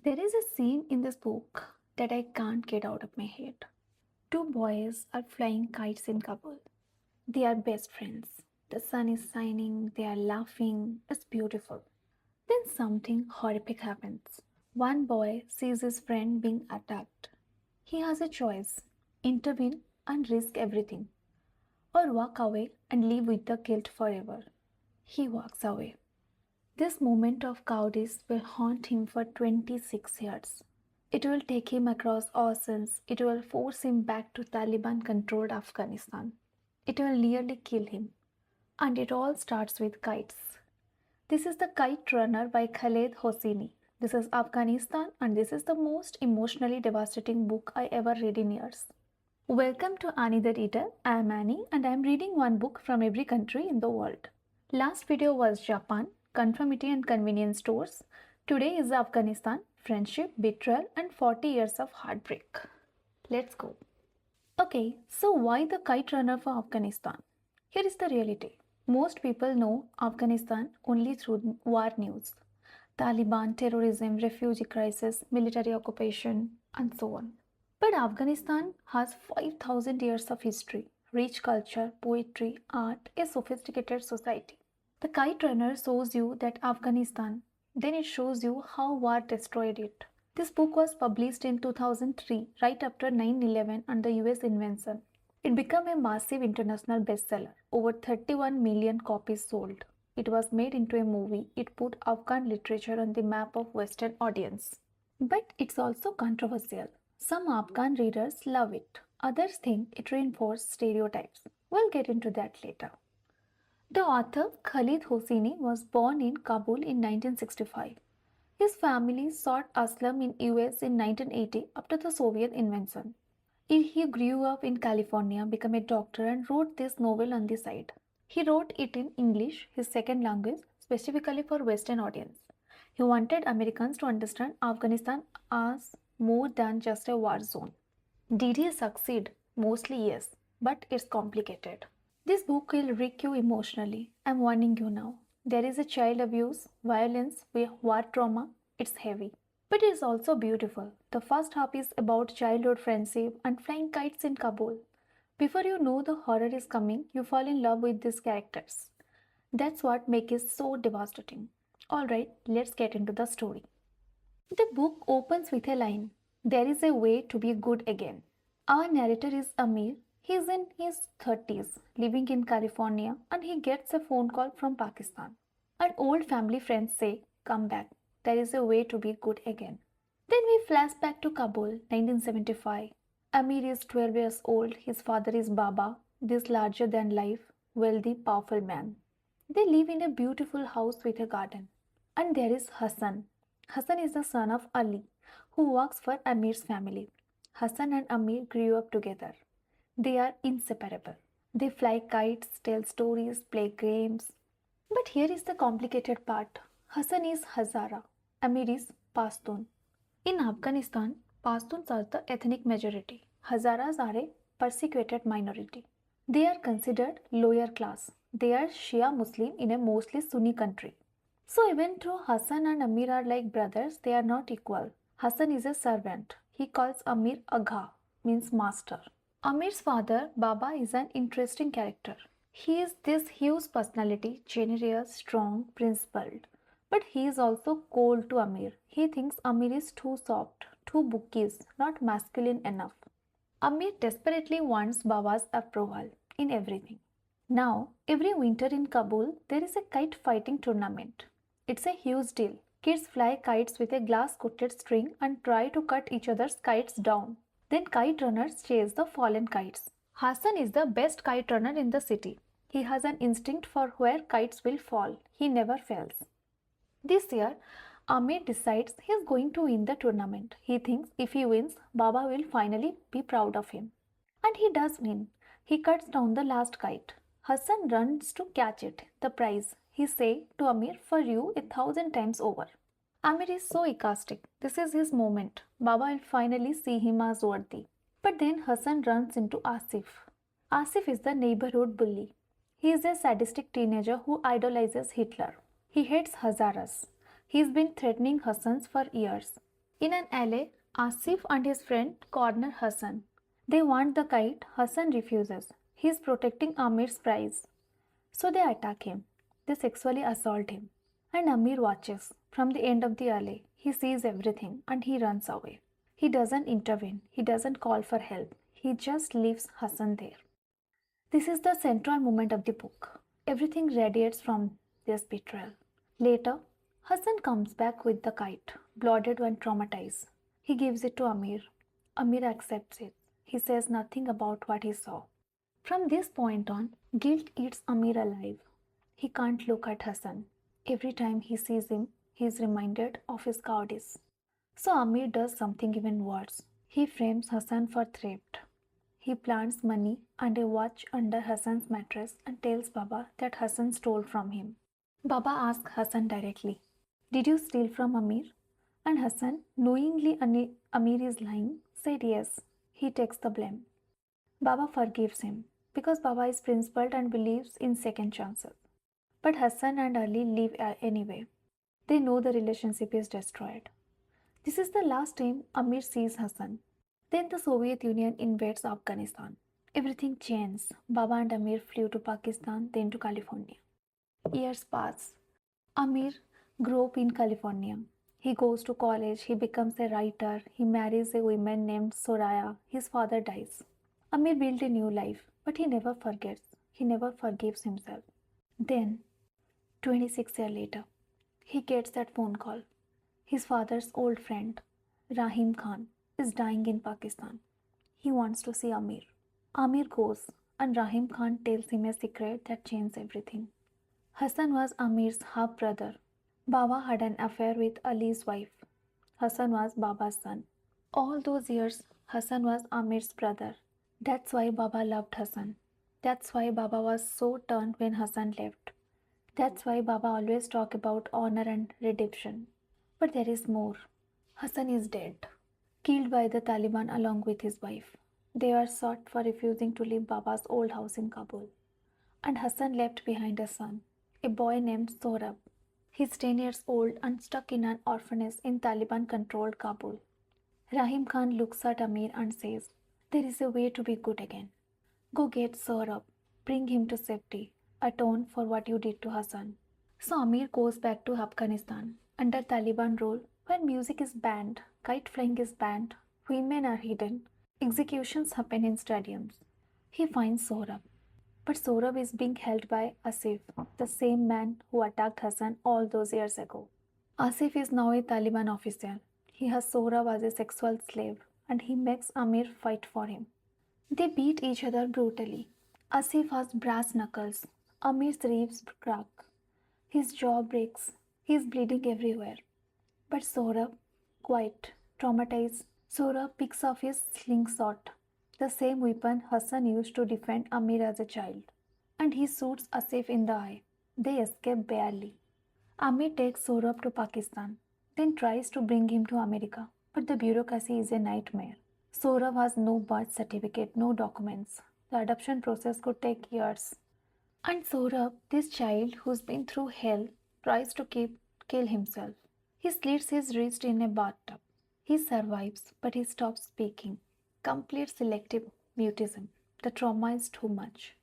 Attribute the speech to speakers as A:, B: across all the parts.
A: There is a scene in this book that I can't get out of my head. Two boys are flying kites in Kabul. They are best friends. The sun is shining, they are laughing. It's beautiful. Then something horrific happens. One boy sees his friend being attacked. He has a choice: intervene and risk everything, or walk away and live with the guilt forever. He walks away. This moment of cowardice will haunt him for 26 years. It will take him across oceans. It will force him back to Taliban controlled Afghanistan. It will nearly kill him. And it all starts with kites. This is The Kite Runner by Khaled Hosseini. This is Afghanistan, and this is the most emotionally devastating book I ever read in years. Welcome to Annie the Reader. I am Annie, and I am reading one book from every country in the world. Last video was Japan, conformity and convenience stores. Today is Afghanistan, friendship, betrayal, and 40 years of heartbreak. Let's go. Okay, so why the Kite Runner for Afghanistan? Here is the reality. Most people know Afghanistan only through war news. Taliban, terrorism, refugee crisis, military occupation, and so on. But Afghanistan has 5,000 years of history, rich culture, poetry, art, a sophisticated society. The Kite Runner shows you that Afghanistan, then it shows you how war destroyed it. This book was published in 2003, right after 9/11 and the US invasion. It became a massive international bestseller, over 31 million copies sold. It was made into a movie. It put Afghan literature on the map of Western audience. But it's also controversial. Some Afghan readers love it. Others think it reinforces stereotypes. We'll get into that later. The author Khaled Hosseini was born in Kabul in 1965. His family sought asylum in US in 1980 after the Soviet invasion. He grew up in California, became a doctor, and wrote this novel on the side. He wrote it in English, his second language, specifically for Western audience. He wanted Americans to understand Afghanistan as more than just a war zone. Did he succeed? Mostly yes, but it's complicated. This book will wreck you emotionally. I'm warning you now. There is a child abuse, violence, war trauma. It's heavy. But it's also beautiful. The first half is about childhood friendship and flying kites in Kabul. Before you know the horror is coming, you fall in love with these characters. That's what makes it so devastating. Alright, let's get into the story. The book opens with a line: "There is a way to be good again." Our narrator is Amir. He is in his 30s, living in California, and he gets a phone call from Pakistan. Our old family friends say, "Come back. There is a way to be good again." Then we flash back to Kabul, 1975. Amir is 12 years old. His father is Baba, this larger than life, wealthy, powerful man. They live in a beautiful house with a garden. And there is Hassan. Hassan is the son of Ali, who works for Amir's family. Hassan and Amir grew up together. They are inseparable. They fly kites, tell stories, play games. But here is the complicated part. Hassan is Hazara. Amir is Pashtun. In Afghanistan, Pashtuns are the ethnic majority. Hazaras are a persecuted minority. They are considered lower class. They are Shia Muslim in a mostly Sunni country. So even though Hassan and Amir are like brothers, they are not equal. Hassan is a servant. He calls Amir Agha, means master. Amir's father, Baba, is an interesting character. He is this huge personality, generous, strong, principled. But he is also cold to Amir. He thinks Amir is too soft, too bookish, not masculine enough. Amir desperately wants Baba's approval in everything. Now, every winter in Kabul, there is a kite fighting tournament. It's a huge deal. Kids fly kites with a glass-coated string and try to cut each other's kites down. Then kite runners chase the fallen kites. Hassan is the best kite runner in the city. He has an instinct for where kites will fall. He never fails. This year, Amir decides he is going to win the tournament. He thinks if he wins, Baba will finally be proud of him. And he does win. He cuts down the last kite. Hassan runs to catch it, the prize. He says to Amir, "For you, 1,000 times over." Amir is so ecstatic. This is his moment. Baba will finally see him as worthy. But then Hassan runs into Asif. Asif is the neighborhood bully. He is a sadistic teenager who idolizes Hitler. He hates Hazaras. He's been threatening Hassans for years. In an alley, Asif and his friend corner Hassan. They want the kite. Hassan refuses. He is protecting Amir's prize. So they attack him. They sexually assault him. And Amir watches. From the end of the alley, he sees everything and he runs away. He doesn't intervene. He doesn't call for help. He just leaves Hassan there. This is the central moment of the book. Everything radiates from this betrayal. Later, Hassan comes back with the kite, blooded and traumatized. He gives it to Amir. Amir accepts it. He says nothing about what he saw. From this point on, guilt eats Amir alive. He can't look at Hassan. Every time he sees him, he is reminded of his cowardice. So Amir does something even worse. He frames Hassan for theft. He plants money and a watch under Hassan's mattress and tells Baba that Hassan stole from him. Baba asks Hassan directly, "Did you steal from Amir?" And Hassan, knowingly Amir is lying, said yes. He takes the blame. Baba forgives him because Baba is principled and believes in second chances. But Hassan and Ali leave anyway. They know the relationship is destroyed. This is the last time Amir sees Hassan. Then the Soviet Union invades Afghanistan. Everything changes. Baba and Amir flew to Pakistan, then to California. Years pass. Amir grew up in California. He goes to college, he becomes a writer, he marries a woman named Soraya. His father dies. Amir built a new life, but he never forgets. He never forgives himself. Then, 26 years later, he gets that phone call. His father's old friend, Rahim Khan, is dying in Pakistan. He wants to see Amir. Amir goes, and Rahim Khan tells him a secret that changes everything. Hassan was Amir's half brother. Baba had an affair with Ali's wife. Hassan was Baba's son. All those years, Hassan was Amir's brother. That's why Baba loved Hassan. That's why Baba was so turned when Hassan left. That's why Baba always talked about honor and redemption. But there is more. Hassan is dead, killed by the Taliban along with his wife. They were shot for refusing to leave Baba's old house in Kabul. And Hassan left behind a son, a boy named Sohrab. He's 10 years old and stuck in an orphanage in Taliban-controlled Kabul. Rahim Khan looks at Amir and says, "There is a way to be good again. Go get Sohrab, bring him to safety, atone for what you did to Hassan." So Amir goes back to Afghanistan under Taliban rule, where music is banned, kite flying is banned, women are hidden, executions happen in stadiums. He finds Sohrab. But Sohrab is being held by Asif, the same man who attacked Hassan all those years ago. Asif is now a Taliban officer. He has Sohrab as a sexual slave and he makes Amir fight for him. They beat each other brutally. Asif has brass knuckles. Amir's ribs crack. His jaw breaks. He is bleeding everywhere. But Sohrab, quiet, traumatized, Sohrab picks up his slingshot, the same weapon Hassan used to defend Amir as a child, and he shoots Asif in the eye. They escape barely. Amir takes Sohrab to Pakistan, then tries to bring him to America, but the bureaucracy is a nightmare. Sohrab has no birth certificate, no documents. The adoption process could take years. And Sohrab, this child who's been through hell, tries to kill himself. He slits his wrist in a bathtub. He survives, but he stops speaking. Complete selective mutism. The trauma is too much.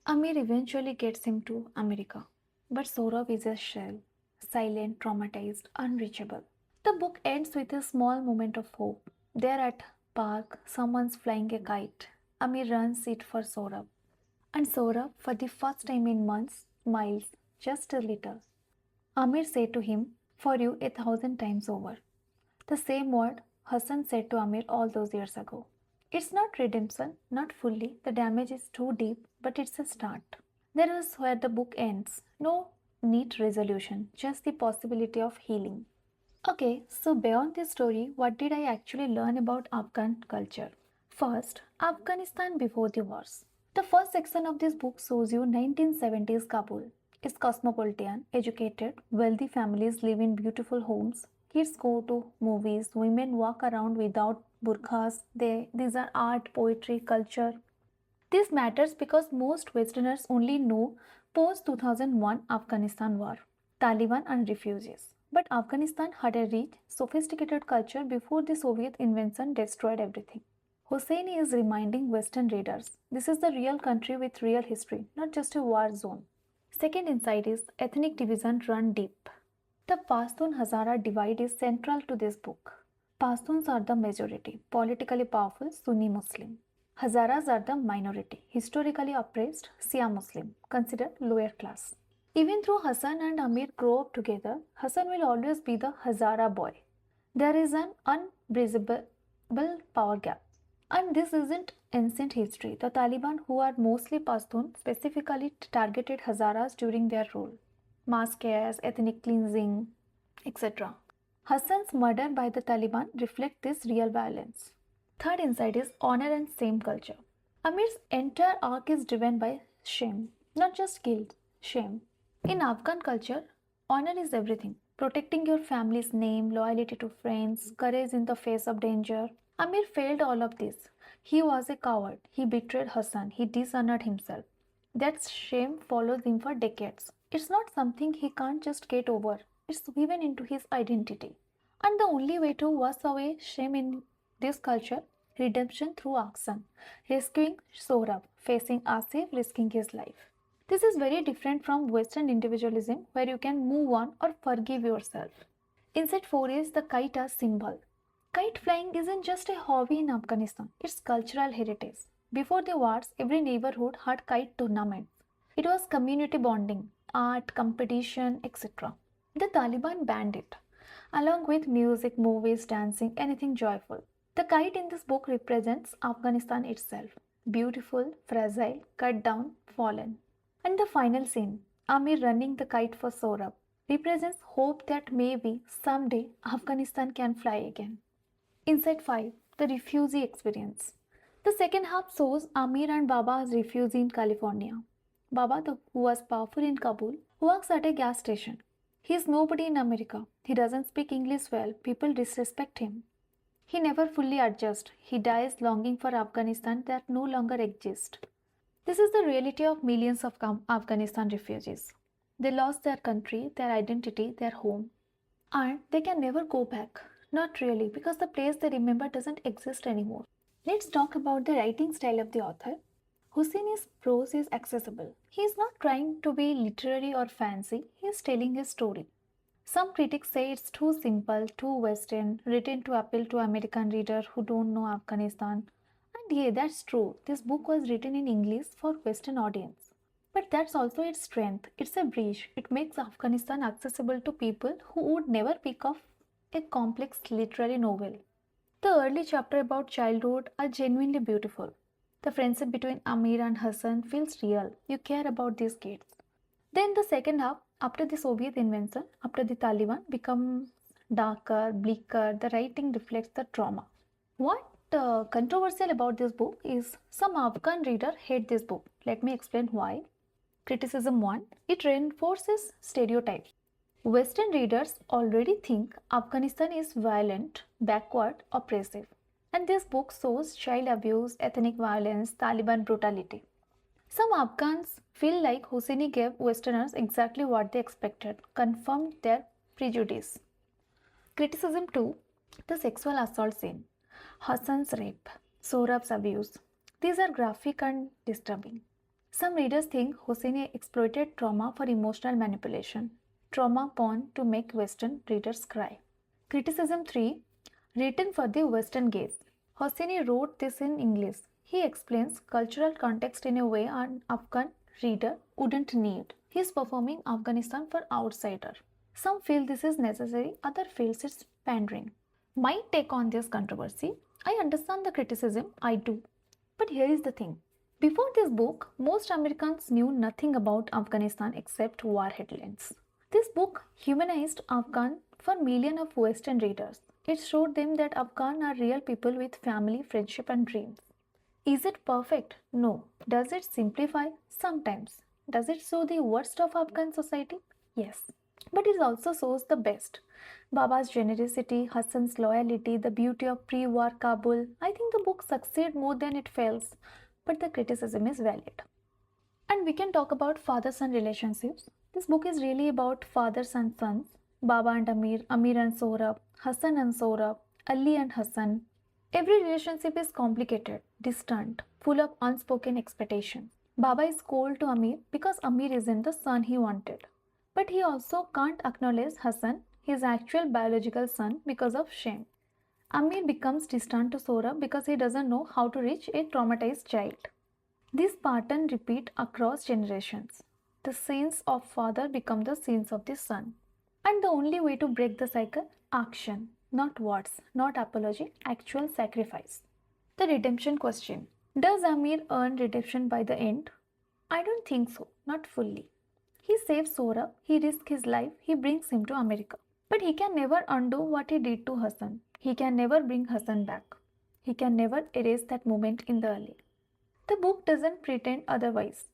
A: Amir eventually gets him to America. But Sohrab is a shell. Silent, traumatized, unreachable. The book ends with a small moment of hope. There at park, someone's flying a kite. Amir runs it for Sohrab. And Sohrab, for the first time in months, smiles, just a little. Amir said to him, "For you 1,000 times over." The same word Hassan said to Amir all those years ago. It's not redemption, not fully. The damage is too deep, but it's a start. There is where the book ends. No neat resolution, just the possibility of healing. Okay, so beyond this story, what did I actually learn about Afghan culture? First, Afghanistan before the wars. The first section of this book shows you 1970s Kabul. It's cosmopolitan, educated, wealthy families live in beautiful homes. Kids go to movies, women walk around without burqas. These are art, poetry, culture. This matters because most Westerners only know post 2001 Afghanistan war, Taliban and refugees. But Afghanistan had a rich, sophisticated culture before the Soviet invention destroyed everything. Hosseini is reminding Western readers this is the real country with real history, not just a war zone. Second insight is ethnic division run deep. The Pashtun-Hazara divide is central to this book. Pashtuns are the majority, politically powerful Sunni Muslim. Hazaras are the minority, historically oppressed Shia Muslim, considered lower class. Even though Hassan and Amir grow up together, Hassan will always be the Hazara boy. There is an unbridgeable power gap. And this isn't ancient history. The Taliban, who are mostly Pashtun, specifically targeted Hazaras during their rule. Mass chaos, ethnic cleansing, etc. Hassan's murder by the Taliban reflect this real violence. Third insight is honor and shame culture. Amir's entire arc is driven by shame, not just guilt, shame. In Afghan culture, honor is everything. Protecting your family's name, loyalty to friends, courage in the face of danger. Amir failed all of this. He was a coward. He betrayed Hassan. He dishonored himself. That shame follows him for decades. It's not something he can't just get over. It's woven into his identity. And the only way to wash away shame in this culture, redemption through action. Rescuing Sohrab, facing Asif, risking his life. This is very different from Western individualism where you can move on or forgive yourself. Insight 4 is the kite as symbol. Kite flying isn't just a hobby in Afghanistan, it's cultural heritage. Before the wars, every neighborhood had kite tournaments. It was community bonding, art, competition, etc. The Taliban banned it, along with music, movies, dancing, anything joyful. The kite in this book represents Afghanistan itself. Beautiful, fragile, cut down, fallen. And the final scene, Amir running the kite for Sohrab, represents hope that maybe someday Afghanistan can fly again. Insight 5, the refugee experience. The second half shows Amir and Baba as refugees in California. Baba, who was powerful in Kabul, works at a gas station. He is nobody in America. He doesn't speak English well. People disrespect him. He never fully adjusts. He dies longing for Afghanistan that no longer exists. This is the reality of millions of Afghanistan refugees. They lost their country, their identity, their home. And they can never go back. Not really, because the place they remember doesn't exist anymore. Let's talk about the writing style of the author. Hosseini's prose is accessible. He is not trying to be literary or fancy, he is telling a story. Some critics say it's too simple, too Western, written to appeal to American readers who don't know Afghanistan. And yeah, that's true. This book was written in English for Western audience. But that's also its strength. It's a bridge. It makes Afghanistan accessible to people who would never pick up a complex literary novel. The early chapters about childhood are genuinely beautiful. The friendship between Amir and Hassan feels real. You care about these kids. Then the second half, after the Soviet invention, after the Taliban, becomes darker, bleaker. The writing reflects the trauma. What controversial about this book is some Afghan readers hate this book. Let me explain why. Criticism 1. It reinforces stereotypes. Western readers already think Afghanistan is violent, backward, oppressive. And this book shows child abuse, ethnic violence, Taliban brutality. Some Afghans feel like Hosseini gave Westerners exactly what they expected, confirmed their prejudice. Criticism 2. The sexual assault scene. Hassan's rape, Sohrab's abuse. These are graphic and disturbing. Some readers think Hosseini exploited trauma for emotional manipulation. Trauma porn to make Western readers cry. Criticism 3. Written for the Western gaze. Hosseini wrote this in English. He explains cultural context in a way an Afghan reader wouldn't need. He is performing Afghanistan for outsider. Some feel this is necessary, others feel it's pandering. My take on this controversy, I understand the criticism, I do. But here is the thing. Before this book, most Americans knew nothing about Afghanistan except war headlines. This book humanized Afghan for millions of Western readers. It showed them that Afghan are real people with family, friendship and dreams. Is it perfect? No. Does it simplify? Sometimes. Does it show the worst of Afghan society? Yes. But it also shows the best. Baba's generosity, Hassan's loyalty, the beauty of pre-war Kabul. I think the book succeeds more than it fails. But the criticism is valid. And we can talk about father-son relationships. This book is really about fathers and sons, Baba and Amir, Amir and Sohrab, Hassan and Sohrab, Ali and Hassan. Every relationship is complicated, distant, full of unspoken expectations. Baba is cold to Amir because Amir isn't the son he wanted. But he also can't acknowledge Hassan, his actual biological son, because of shame. Amir becomes distant to Sohrab because he doesn't know how to reach a traumatized child. This pattern repeats across generations. The sins of father become the sins of the son. And the only way to break the cycle? Action. Not words, not apology, actual sacrifice. The redemption question. Does Amir earn redemption by the end? I don't think so, not fully. He saves Sora, he risks his life, he brings him to America. But he can never undo what he did to Hassan. He can never bring Hassan back. He can never erase that moment in the early. The book doesn't pretend otherwise.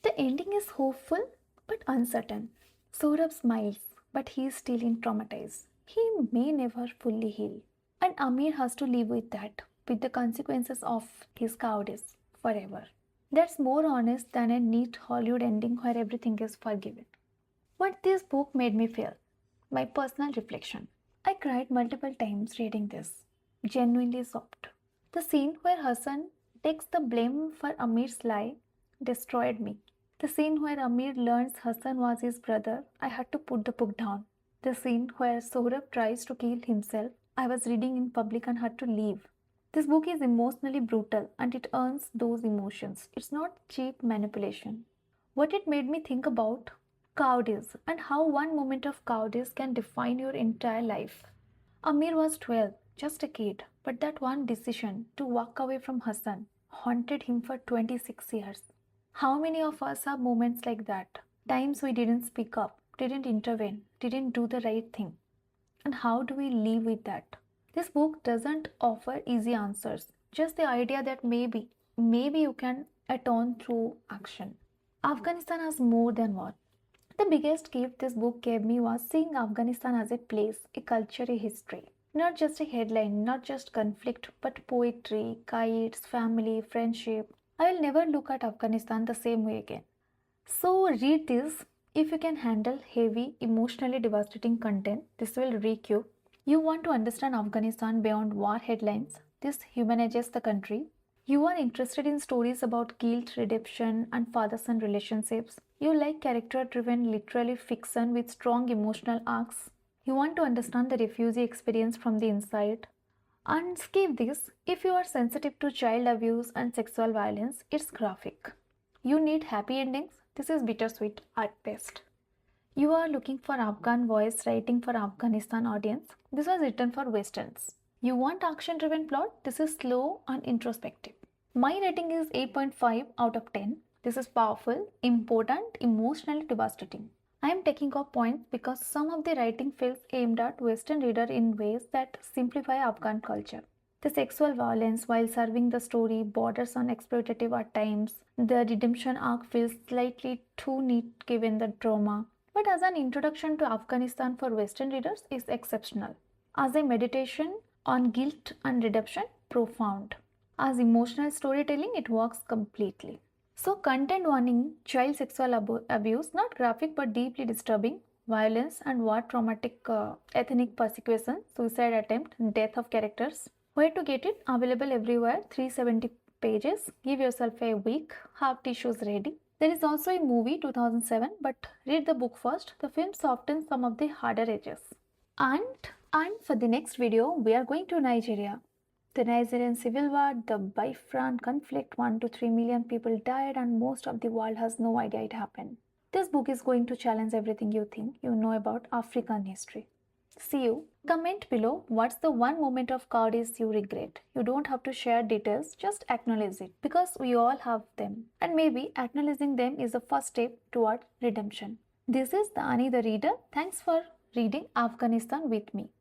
A: The ending is hopeful but uncertain. Saurabh smiles, but he is still traumatized. He may never fully heal. And Amir has to live with that, with the consequences of his cowardice forever. That's more honest than a neat Hollywood ending where everything is forgiven. What this book made me feel? My personal reflection. I cried multiple times reading this, genuinely sobbed. The scene where Hassan takes the blame for Amir's lie destroyed me. The scene where Amir learns Hassan was his brother, I had to put the book down. The scene where Sohrab tries to kill himself, I was reading in public and had to leave. This book is emotionally brutal and it earns those emotions. It's not cheap manipulation. What it made me think about cowardice and how one moment of cowardice can define your entire life. Amir was 12, just a kid, but that one decision to walk away from Hassan haunted him for 26 years. How many of us have moments like that? Times we didn't speak up, didn't intervene, didn't do the right thing. And how do we live with that? This book doesn't offer easy answers, just the idea that maybe you can atone through action. Afghanistan has more than war. The biggest gift this book gave me was seeing Afghanistan as a place, a culture, a history. Not just a headline, not just conflict, but poetry, kites, family, friendship. I will never look at Afghanistan the same way again. So read this. If you can handle heavy, emotionally devastating content, this will wreck you. You want to understand Afghanistan beyond war headlines. This humanizes the country. You are interested in stories about guilt, redemption, and father son relationships. You like character driven literary fiction with strong emotional arcs. You want to understand the refugee experience from the inside. And skip this. If you are sensitive to child abuse and sexual violence, it's graphic. You need happy endings. This is bittersweet at best. You are looking for Afghan voice writing for Afghanistan audience. This was written for Westerns. You want action driven plot? This is slow and introspective. My rating is 8.5 out of 10. This is powerful, important, emotionally devastating. I am taking off points because some of the writing feels aimed at Western reader in ways that simplify Afghan culture. The sexual violence while serving the story borders on exploitative at times. The redemption arc feels slightly too neat given the trauma. But as an introduction to Afghanistan for Western readers is exceptional. As a meditation on guilt and redemption, profound. As emotional storytelling, it works completely. So, content warning: child sexual abuse, not graphic but deeply disturbing, violence and war traumatic ethnic persecution, suicide attempt, death of characters. Where to get it? Available everywhere, 370 pages. Give yourself a week, have tissues ready. There is also a movie 2007, but read the book first. The film softens some of the harder edges. And for the next video, we are going to Nigeria. The Nigerian civil war, the Biafran conflict, 1 to 3 million people died and most of the world has no idea it happened. This book is going to challenge everything you think you know about African history. See you. Comment below what's the one moment of cowardice you regret. You don't have to share details, just acknowledge it because we all have them. And maybe acknowledging them is the first step toward redemption. This is the Anyyii the Reader. Thanks for reading Afghanistan with me.